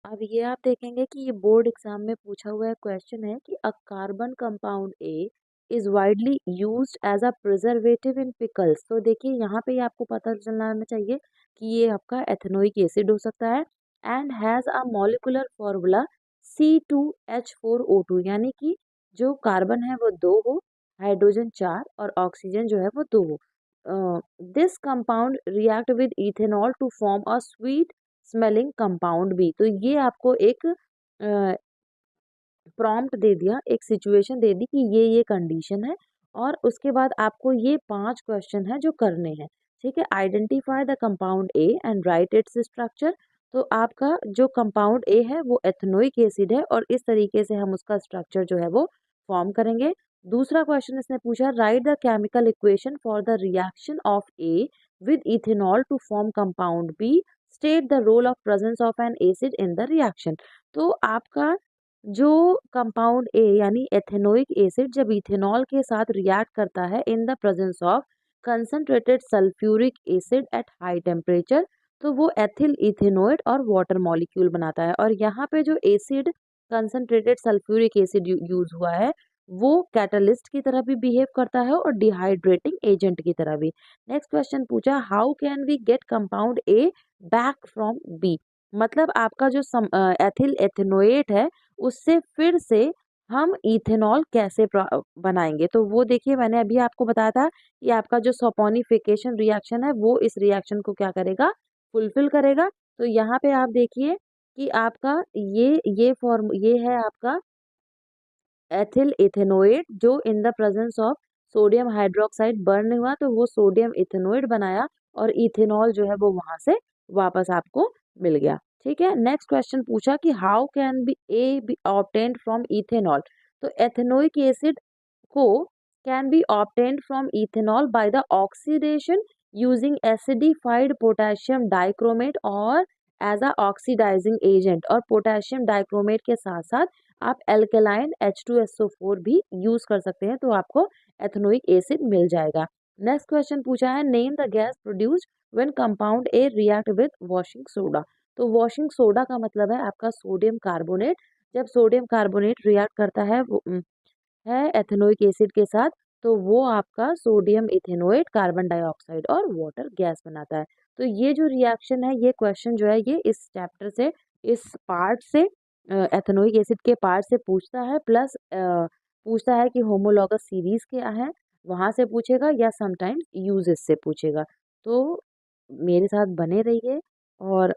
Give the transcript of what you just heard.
अब ये आप देखेंगे कि ये बोर्ड एग्जाम में पूछा हुआ है क्वेश्चन है कि a carbon compound A is widely used as a preservative in pickles. तो देखिए यहाँ पे ही आपको पता चलना आना चाहिए कि ये आपका एथेनोइक एसिड हो सकता है and has a molecular formula C2H4O2, यानी कि जो कार्बन है वो दो हो, हाइड्रोजन चार और ऑक्सीजन जो है वो दो हो। This compound react with ethanol to form a sweet smelling compound भी। तो ये आपको एक प्रॉम्प्ट दे दिया, एक सिचुएशन दे दी कि ये कंडीशन है और उसके बाद आपको ये 5 क्वेश्चन है जो करने हैं। ठीक है, identify the compound A and right its structure. तो आपका जो कंपाउंड ए है वो एथेनोइक एसिड है और इस तरीके से हम उसका स्ट्रक्चर जो है वो फॉर्म करेंगे। दूसरा क्वेश्चन इसने पूछा, write the chemical equation for the reaction of A with ethanol to form compound B, state the role of presence of an acid in the reaction. तो आपका जो कंपाउंड ए यानी एथेनोइक एसिड जब ethanol के साथ react करता है in the presence of concentrated sulphuric acid at high temperature, तो वो एथिल इथेनोइड और वाटर मॉलिक्यूल बनाता है। और यहाँ पे जो acid concentrated sulphuric acid use हुआ है वो कैटलिस्ट की तरह भी बिहेव करता है और डिहाइड्रेटिंग एजेंट की तरह भी। नेक्स्ट क्वेश्चन पूछा, how can we get compound A back from B. मतलब आपका जो एथिल एथेनोएट है उससे फिर से हम इथेनॉल कैसे बनाएंगे। तो वो देखिए मैंने अभी आपको बताया था कि आपका जो सपोनिफिकेशन रिएक्शन है वो इस रिएक्शन को क्या करेगा, फुलफिल करेगा। तो यहाँ पे आप देखिए कि आपका ये है आपका एथिल इथेनोएट जो in the presence of sodium hydroxide burn हुआ तो वो सोडियम इथेनोएट बनाया और इथेनॉल जो है वो वहां से वापस आपको मिल गया। ठीक है, नेक्स्ट क्वेश्चन पूछा कि how can be obtained from ethanol. तो एथेनोइक एसिड को can be obtained from ethanol by the oxidation using acidified potassium dichromate और एज अ ऑक्सीडाइजिंग एजेंट। और पोटेशियम डाइक्रोमेट के साथ साथ आप एल्केलाइन H2SO4 भी यूज कर सकते हैं तो आपको एथेनोइक एसिड मिल जाएगा। नेक्स्ट क्वेश्चन पूछा है, name the gas produced when compound A react with washing soda. तो वॉशिंग सोडा का मतलब है आपका सोडियम कार्बोनेट। जब सोडियम कार्बोनेट रिएक्ट करता है है एथेनोइक एसिड के साथ तो वो आपका सोडियम इथेनोएट कार्बन डाइऑक्साइड और वाटर गैस बनाता है। तो ये जो रिएक्शन है ये क्वेश्चन जो है ये इस चैप्टर से, इस पार्ट से, एथेनोइक एसिड के पार्ट से पूछता है प्लस पूछता है कि होमोलॉगस सीरीज क्या है वहां से पूछेगा या समटाइम्स यूजेस से पूछेगा। तो मेरे साथ बने रहिए और